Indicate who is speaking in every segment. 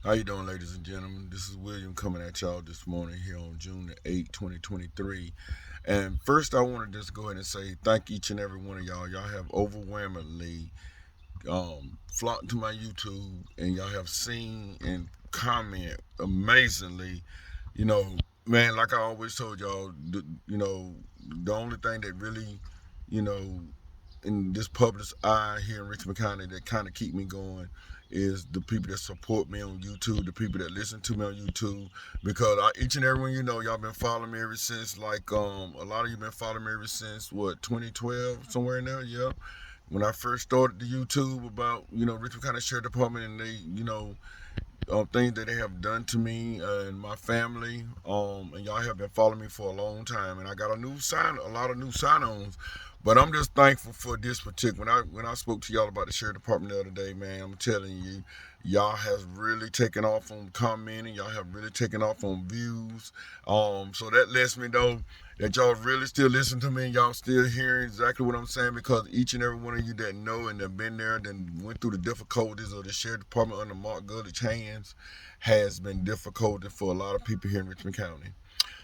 Speaker 1: How you doing, ladies and gentlemen? This is William coming at y'all this morning here on June the 8th, 2023. And first, I want to just go ahead and say thank each and every one of y'all. Y'all have overwhelmingly flocked to my YouTube, and y'all have seen and comment amazingly. You know, man, like I always told y'all, the only thing that really, you know, in this public's eye here in Richmond County that kind of keep me going is the people that support me on YouTube, the people that listen to me on YouTube, because each and every one y'all been following me ever since a lot of you been following me ever since what 2012 somewhere in there, yeah. When I first started the YouTube about Richmond County Sheriff Department and they things that they have done to me and my family. And y'all have been following me for a long time, and I got a lot of new sign-ons. But I'm just thankful for this particular. When I spoke to y'all about the sheriff department the other day, man, I'm telling you, y'all has really taken off on commenting. Y'all have really taken off on views. So that lets me know that y'all really still listen to me and y'all still hearing exactly what I'm saying, because each and every one of you that know and have been there and went through the difficulties of the sheriff department under Mark Gullich's hands has been difficult for a lot of people here in Richmond County.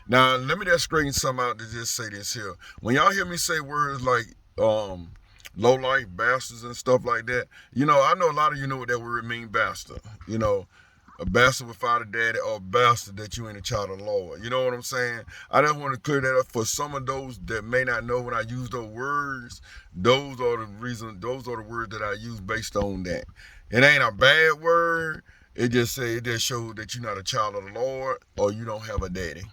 Speaker 1: Now, let me just straighten something out to just say this here. When y'all hear me say words like low life bastards and stuff like that, I know a lot of you know what that word mean, bastard. A bastard without a daddy, or a bastard that you ain't a child of the Lord. You know what I'm saying? I just want to clear that up for some of those that may not know when I use those words. Those are the words that I use based on that. It ain't a bad word. It just shows that you're not a child of the Lord or you don't have a daddy.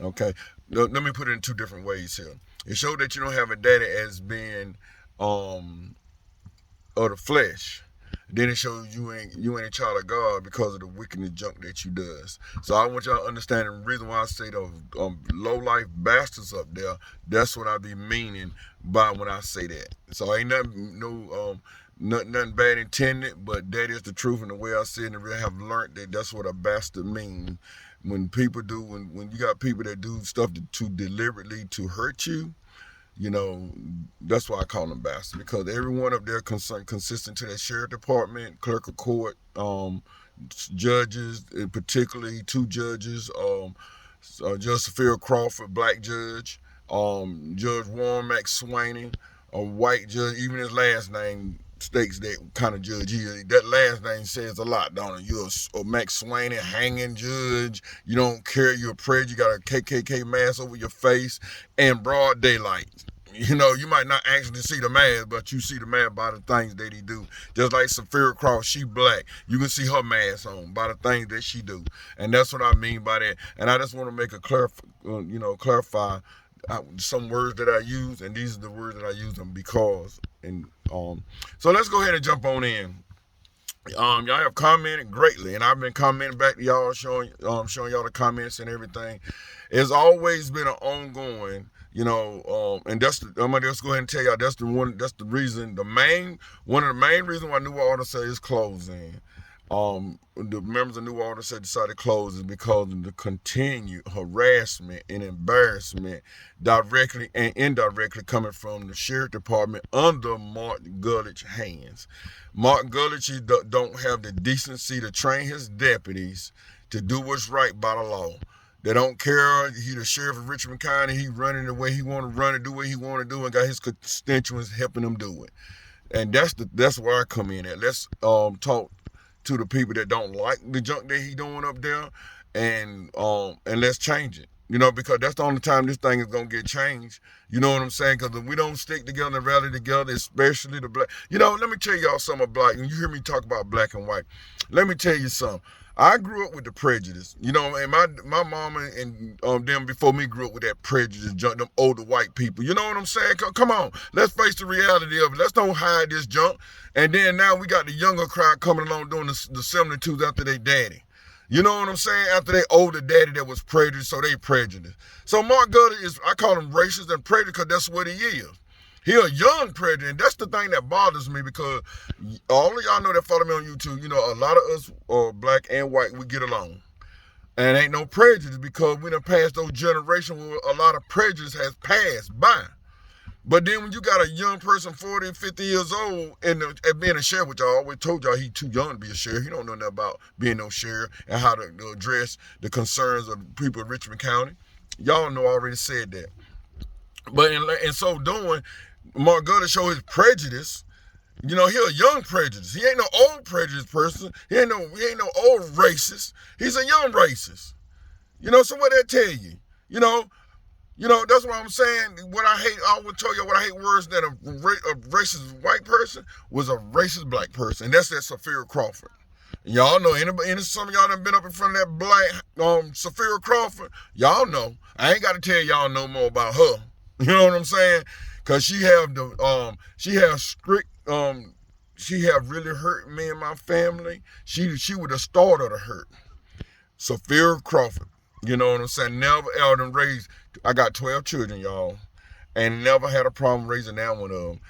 Speaker 1: Okay, let me put it in two different ways here. It showed that you don't have a daddy as being um of the flesh. Then it shows you ain't a child of God because of the wickedness junk that you does. So I want y'all to understand the reason why I say those low life bastards up there. That's what I be meaning by when I say that. So ain't nothing bad intended, but that is the truth, and the way I see it and really have learned that that's what a bastard means. When people do, when you got people that do stuff to deliberately to hurt you, you know, that's why I call them bastards, because everyone up there consistent to that sheriff department, clerk of court, judges, and particularly two judges, Judge Sophia Crawford, black judge, Judge Warren McSwaney, a white judge. Even his last name states that kind of judge he is. That last name says a lot, don't it? You're a McSwaney hanging judge. You don't care. You're a prejudice. You got a KKK mask over your face and broad daylight. You might not actually see the mask, but you see the mask by the things that he do. Just like Sophia Crawford, she black. You can see her mask on by the things that she do, and that's what I mean by that. And I just want to make a clarify some words that I use, and these are the words that I use them because. And so let's go ahead and jump on in. Y'all have commented greatly, and I've been commenting back to y'all, showing y'all the comments and everything. It's always been an ongoing, and I'm gonna just go ahead and tell y'all that's the reason, one of the main reasons why New Order say is closing. The members of New Order said decided to close is because of the continued harassment and embarrassment, directly and indirectly, coming from the sheriff department under Mark Gullich's hands. Mark Gullich don't have the decency to train his deputies to do what's right by the law. They don't care. He the sheriff of Richmond County. He running the way he want to run it, do what he want to do, and got his constituents helping him do it. And that's where I come in at. Let's talk to the people that don't like the junk that he doing up there, and let's change it. Because that's the only time this thing is gonna get changed. You know what I'm saying? Because if we don't stick together and rally together, especially the black, let me tell y'all something about black. When you hear me talk about black and white, let me tell you something. I grew up with the prejudice, and my mama and them before me grew up with that prejudice, junk, them older white people. You know what I'm saying? Come on, let's face the reality of it. Let's don't hide this junk. And then now we got the younger crowd coming along doing the 72s after they daddy. You know what I'm saying? After they older daddy that was prejudiced, so they prejudiced. So Mark Gully I call him racist and prejudiced because that's what he is. He a young president. That's the thing that bothers me, because all of y'all know that follow me on YouTube, a lot of us, black and white, we get along. And ain't no prejudice because we done passed those generations where a lot of prejudice has passed by. But then when you got a young person, 40, 50 years old, and being a sheriff, which I always told y'all he too young to be a sheriff. He don't know nothing about being no sheriff and how to address the concerns of people of Richmond County. Y'all know I already said that. But in so doing, Mark Gutter showed his prejudice. You know, he a young prejudice. He ain't no old prejudice person. He ain't no old racist. He's a young racist. You know, so what that tell you? You know, that's what I'm saying. What I hate, I would tell you what I hate worse than a racist white person was a racist black person. And that's that Sophia Crawford. Y'all know, some of y'all done been up in front of that black Sophia Crawford. Y'all know. I ain't got to tell y'all no more about her. You know what I'm saying? Cause she have really hurt me and my family. She was the start of the hurt. Sophia Crawford. You know what I'm saying? Never ever raised. I got 12 children, y'all, and never had a problem raising that one of them.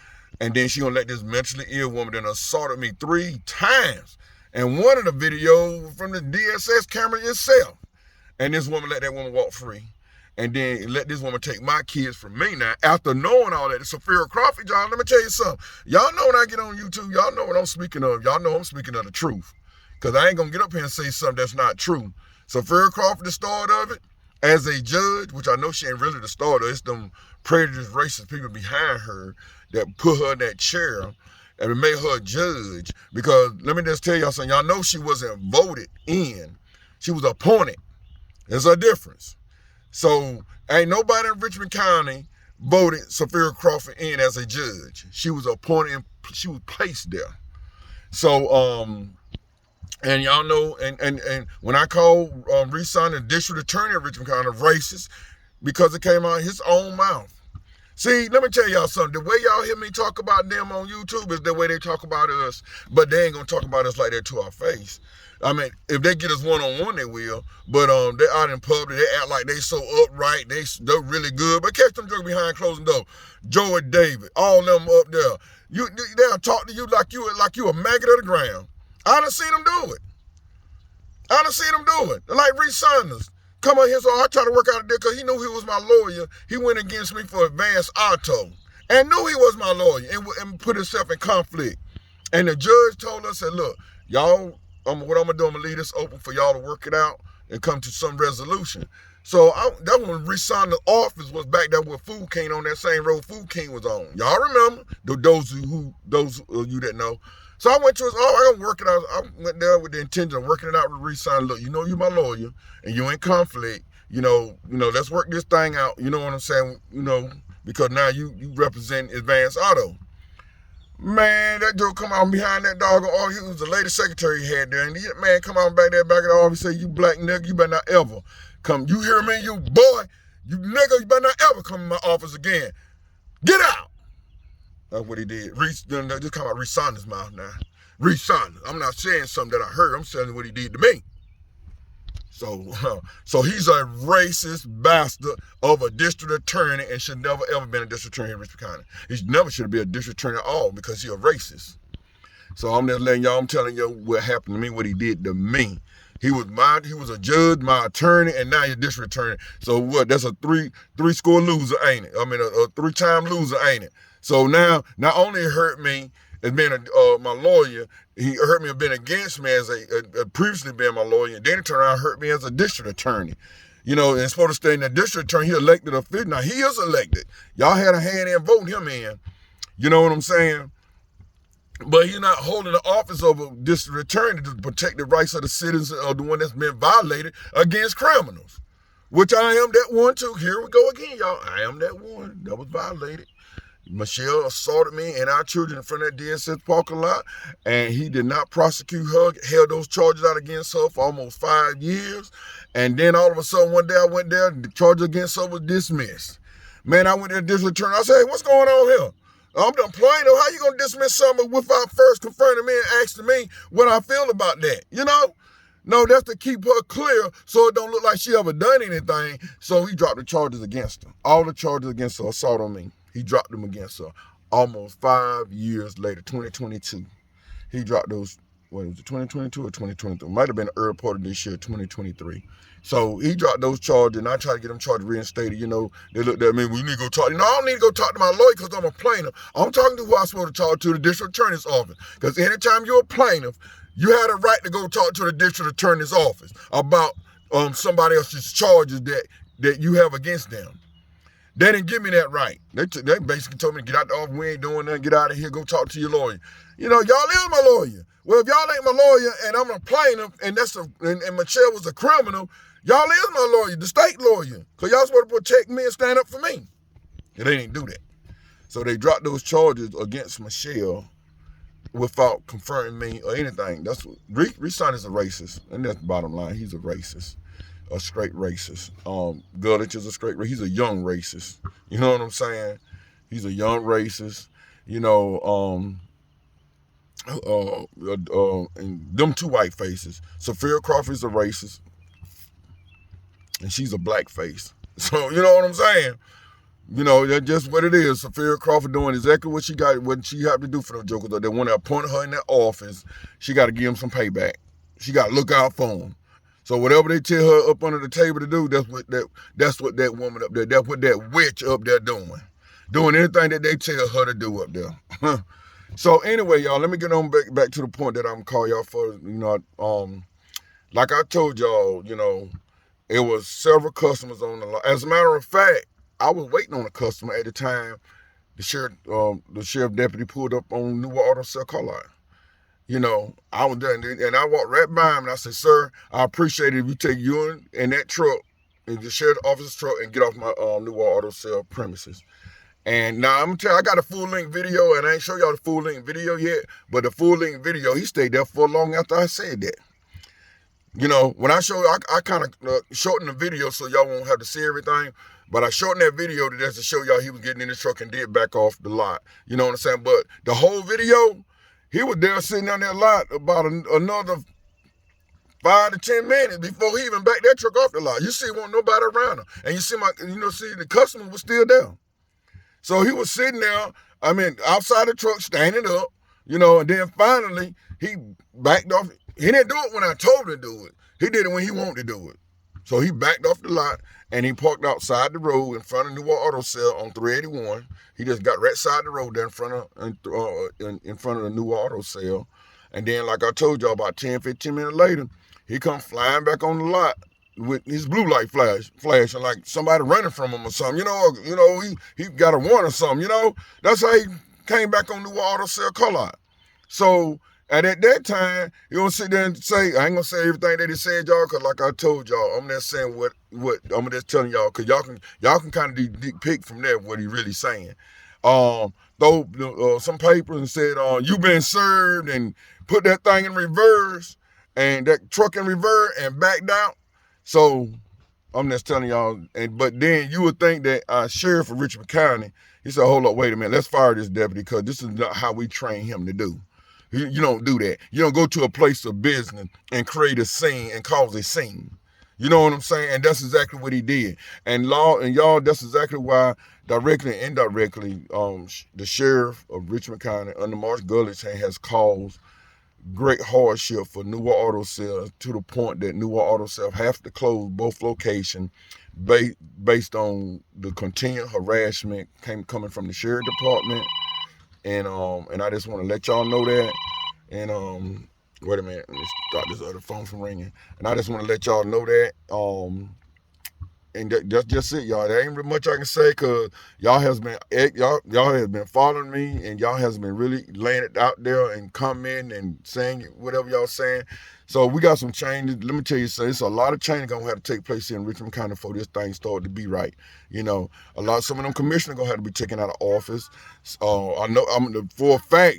Speaker 1: And then she gonna let this mentally ill woman that assaulted me 3 times. And one of the videos from the DSS camera itself. And this woman let that woman walk free. And then let this woman take my kids from me now. After knowing all that, Sophia Crawford, y'all, let me tell you something. Y'all know when I get on YouTube, y'all know what I'm speaking of. Y'all know I'm speaking of the truth. Because I ain't going to get up here and say something that's not true. Sophia Crawford, the start of it, as a judge, which I know she ain't really the starter, it's them prejudiced racist people behind her that put her in that chair and made her a judge. Because let me just tell y'all something. Y'all know she wasn't voted in. She was appointed. There's a difference. So ain't nobody in Richmond County voted Sophia Crawford in as a judge. She was appointed and she was placed there. So and y'all know, and when I called re-sign the district attorney of Richmond County racist, because it came out of his own mouth. See, let me tell y'all something. The way y'all hear me talk about them on YouTube is the way they talk about us, but they ain't gonna talk about us like that to our face. I mean, if they get us one-on-one, they will. But they out in public, they act like they so upright, they're really good. But catch them jokers behind closing doors. Joey David, all of them up there. They'll talk to you like you a maggot of the ground. I done seen them do it. Like Reece Saunders. Come on here, so I tried to work out a deal because he knew he was my lawyer. He went against me for advanced auto and knew he was my lawyer and put himself in conflict. And the judge told us, said, look, y'all, what I'm going to do, I'm going to leave this open for y'all to work it out and come to some resolution. So that when Reece Saunders' office was back there with Food King on that same road Food King was on. Y'all remember? Those of you that know. So I went to his office, I work it out. I went there with the intention of working it out with Reece Saunders. Look, you know you're my lawyer and you're in conflict. You know, let's work this thing out. You know what I'm saying? You know, because now you represent Advanced Auto. Man, that dude come out behind that dog. Oh, he was the latest secretary he had there. And he, man, come out back there, back of the office, say, you black nigga, you better not ever come. You hear me, you boy? You nigga, you better not ever come in my office again. Get out. That's what he did. Just come out Reece Saunders' mouth now. Reece Saunders. I'm not saying something that I heard. I'm saying what he did to me. So he's a racist bastard of a district attorney and should never ever been a district attorney in Richmond County. He never should be a district attorney at all because he's a racist. So I'm just letting y'all, I'm telling you what happened to me, what he did to me. He was a judge, my attorney, and now he's a district attorney. So what? That's a three score loser, ain't it? I mean, a 3-time loser, ain't it? So now, not only it hurt me as being my lawyer, he hurt me as being against me as previously being my lawyer, and then it turned around and hurt me as a district attorney. You know, and supposed to stay in the district attorney, he elected official. Now, he is elected. Y'all had a hand in voting him in. You know what I'm saying? But he's not holding the office of a district attorney to protect the rights of the citizens or the one that's been violated against criminals. Which I am that one too. Here we go again, y'all. I am that one that was violated. Michelle assaulted me and our children in front of that DSS parking lot, and he did not prosecute her, held those charges out against her for almost 5 years. And then all of a sudden, one day I went there, the charge against her was dismissed. Man, I went to the district attorney. I said, hey, what's going on here? I'm done playing. How you going to dismiss something without first confronting me and asking me what I feel about that? You know? No, that's to keep her clear so it don't look like she ever done anything. So he dropped the charges against her. All the charges against her, assault on me. He dropped them against her. Almost 5 years later, 2022, he dropped those what was it, 2022 or 2023? Might have been the early part of this year, 2023. So he dropped those charges, and I tried to get them charges reinstated. You know, they looked at me, we need to go talk. No, I don't need to go talk to my lawyer because I'm a plaintiff. I'm talking to who I'm supposed to talk to, the district attorney's office. Because anytime you're a plaintiff, you had a right to go talk to the district attorney's office about somebody else's charges that you have against them. They didn't give me that right. They basically told me to get out the office. We ain't doing nothing. Get out of here. Go talk to your lawyer. You know, y'all is my lawyer. Well, if y'all ain't my lawyer and I'm a plaintiff and Michelle was a criminal, y'all is my lawyer, the state lawyer. Because y'all supposed to protect me and stand up for me. And they didn't do that. So they dropped those charges against Michelle without confronting me or anything. That's what Reson is a racist. And that's the bottom line. He's a racist. A straight racist. Gullich is a straight racist. He's a young racist. You know what I'm saying? He's a young racist. You know, and them two white faces. Sophia Crawford's a racist, and she's a black face. So you know what I'm saying? You know, that's just what it is. Sophia Crawford doing exactly what she had to do for the jokers. They want to appoint her in that office. She got to give them some payback. She got to look out for them. So whatever they tell her up under the table to do, that's what that woman up there, that's what that witch up there doing. Doing anything that they tell her to do up there. So anyway, y'all, let me get on back to the point that I'm calling y'all for. You know, like I told y'all, you know, it was several customers on the line. As a matter of fact, I was waiting on a customer at the time the sheriff deputy pulled up on New Auto Sale car lot. You know, I was there, and I walked right by him, and I said, "Sir, I appreciate it if you take you in that truck, and the sheriff officer's truck, and get off my New Auto Sale premises." And now I'm gonna tell you, I got a full length video, and I ain't show y'all the full length video yet, but the full length video, he stayed there for long after I said that. You know, when I show, I kind of shortened the video so y'all won't have to see everything. But I shortened that video just to show y'all he was getting in his truck and did back off the lot. You know what I'm saying? But the whole video, he was there sitting on that lot about another 5 to 10 minutes before he even backed that truck off the lot. You see, wasn't nobody around him, and see the customer was still there. So he was sitting there, outside the truck, standing up, you know, and then finally he backed off. He didn't do it when I told him to do it. He did it when he wanted to do it. So he backed off the lot and he parked outside the road in front of New Auto Sale on 381. He just got right side the road there in front of the New Auto Sale. And then, like I told y'all, about 10, 15 minutes later, he come flying back on the lot with his blue light flashing like somebody running from him or something. You know, he got a warrant or something. You know, that's how he came back on New Auto Sale car lot. So at that time, you don't sit there and say, I ain't gonna say everything that he said, y'all, cause like I told y'all, I'm just saying what I'm just telling y'all, cause y'all can kind of depict from there what he really saying. Though some papers and said, you been served, and put that thing in reverse, and that truck in reverse and backed out. So I'm just telling y'all, but then you would think that Sheriff of Richmond County, he said, hold up, wait a minute, let's fire this deputy, because this is not how we train him to do. You don't do that. You don't go to a place of business and create a scene and cause a scene. You know what I'm saying? And that's exactly what he did. And y'all, that's exactly why, directly and indirectly, the sheriff of Richmond County under Marsh Gullich has caused great hardship for New Auto Sales, to the point that New Auto Sales have to close both locations based on the continued harassment coming from the sheriff department. And I just want to let y'all know that. And wait a minute, let's stop this other phone from ringing. And I just want to let y'all know that. And that's just it, y'all. There ain't really much I can say, cause y'all has been following me, and y'all has been really laying it out there and commenting and saying whatever y'all saying. So we got some changes. Let me tell you something. It's a lot of change gonna have to take place here in Richmond County before this thing started to be right. You know, some of them commissioners gonna have to be taken out of office. I know for a fact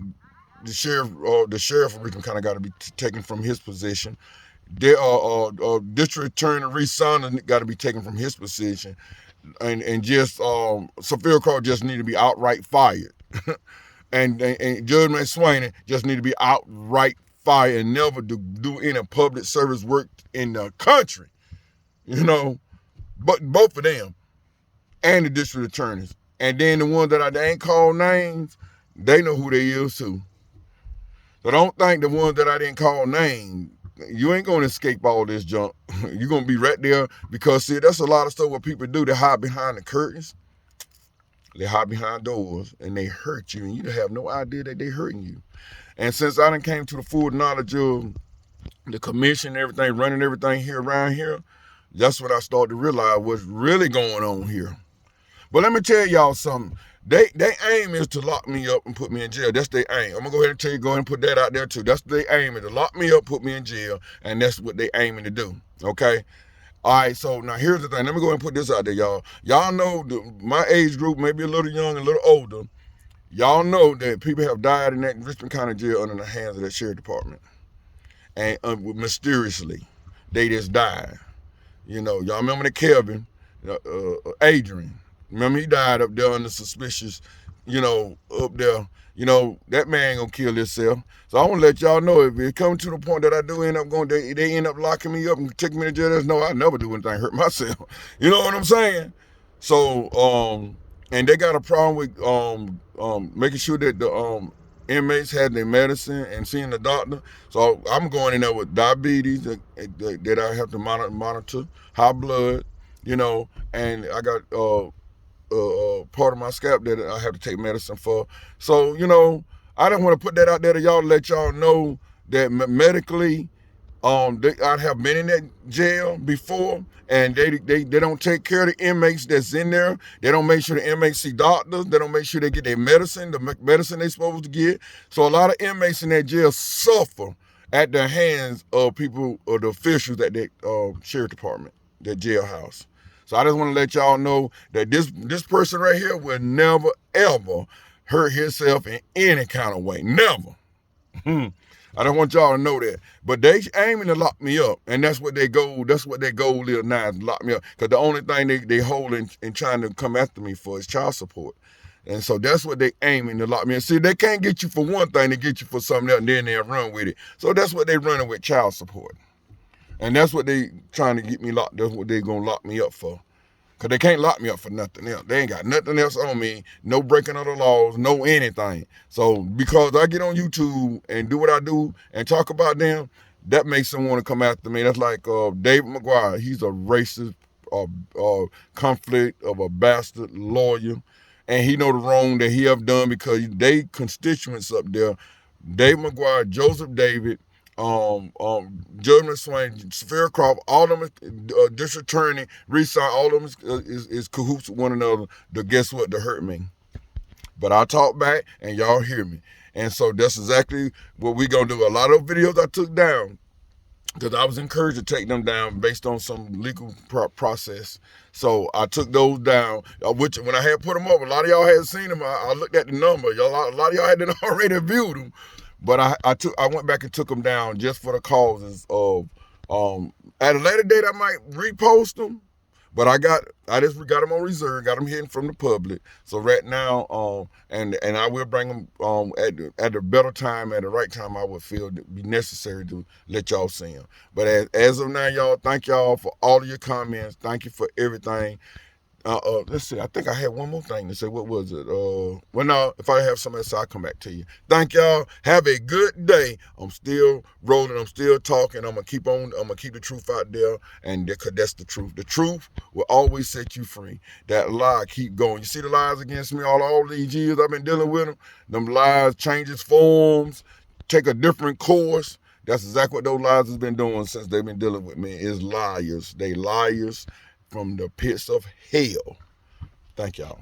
Speaker 1: the sheriff of Richmond County got to be taken from his position. District Attorney Reese Saunders got to be taken from his position, and just Sophia Crawford just need to be outright fired, and Judge McSwain just need to be outright fired and never do any public service work in the country, you know. But both of them and the district attorneys, and then the ones that I ain't called names, they know who they is too. So don't think the ones that I didn't call name, you ain't gonna escape all this junk. You're gonna be right there because see, that's a lot of stuff what people do. They hide behind the curtains, they hide behind doors, and they hurt you, and you have no idea that they hurting you. And since I done came to the full knowledge of the commission and everything, running everything here around here, that's what I started to realize what's really going on here. But let me tell y'all something. They aim is to lock me up and put me in jail. That's their aim. I'm gonna go ahead and tell you, go ahead and put that out there too. That's their aim, is to lock me up, put me in jail, and that's what they aiming to do. Okay. All right. So now here's the thing. Let me go ahead and put this out there, y'all. Y'all know my age group, maybe a little young, a little older. Y'all know that people have died in that Richmond County Jail under the hands of that sheriff department, and mysteriously, they just died. You know, y'all remember the Kelvin, Adrian. Remember he died up there under suspicious, up there. That man gonna kill himself. So I want to let y'all know if it comes to the point that I do end up going, they end up locking me up and taking me to jail. There's no, I never do anything hurt myself. You know what I'm saying? So, and they got a problem with making sure that the inmates had their medicine and seeing the doctor. So I'm going in there with diabetes that I have to monitor, high blood, and I got part of my scalp that I have to take medicine for. So, I don't want to put that out there to y'all to let y'all know that medically, I have been in that jail before, and they don't take care of the inmates that's in there. They don't make sure the inmates see doctors. They don't make sure they get their medicine, the medicine they're supposed to get. So a lot of inmates in that jail suffer at the hands of people or the officials at that sheriff department, that jailhouse. So I just want to let y'all know that this person right here will never ever hurt himself in any kind of way. Never. I don't want y'all to know that. But they aiming to lock me up. And that's what their goal is now, is lock me up. Because the only thing they holding and trying to come after me for is child support. And so that's what they aiming to lock me up. See, they can't get you for one thing, they get you for something else, and then they'll run with it. So that's what they running with, child support. And that's what they trying to get me locked. That's what they gonna lock me up for. Because they can't lock me up for nothing else. They ain't got nothing else on me. No breaking of the laws, no anything. So because I get on YouTube and do what I do and talk about them, that makes them want to come after me. That's like David McGuire. He's a racist, conflict of a bastard lawyer. And he know the wrong that he have done because they constituents up there, Dave McGuire, Joseph David, Judgment Swain, Sophia Crawford, all of them, District Attorney, Resign, all of them is cahoots with one another to guess what, to hurt me. But I talk back and y'all hear me. And so that's exactly what we gonna do. A lot of videos I took down because I was encouraged to take them down based on some legal process. So I took those down, which when I had put them up, a lot of y'all hadn't seen them. I looked at the number. A lot of y'all had already viewed them. But I went back and took them down just for the causes of at a later date I might repost them, but I just got them on reserve, got them hidden from the public. So right now, and I will bring them at a better time, at the right time I would feel it be necessary to let y'all see them. But as of now, y'all, thank y'all for all of your comments. Thank you for everything. Let's see. I think I had one more thing to say. What was it? Well, no. If I have something else, I'll come back to you. Thank y'all. Have a good day. I'm still rolling. I'm still talking. I'm gonna keep on. I'm gonna keep the truth out there, and because that's the truth. The truth will always set you free. That lie keep going. You see the lies against me all these years I've been dealing with them. Them lies changes forms, take a different course. That's exactly what those lies has been doing since they've been dealing with me. Is liars. They liars from the pits of hell. Thank y'all.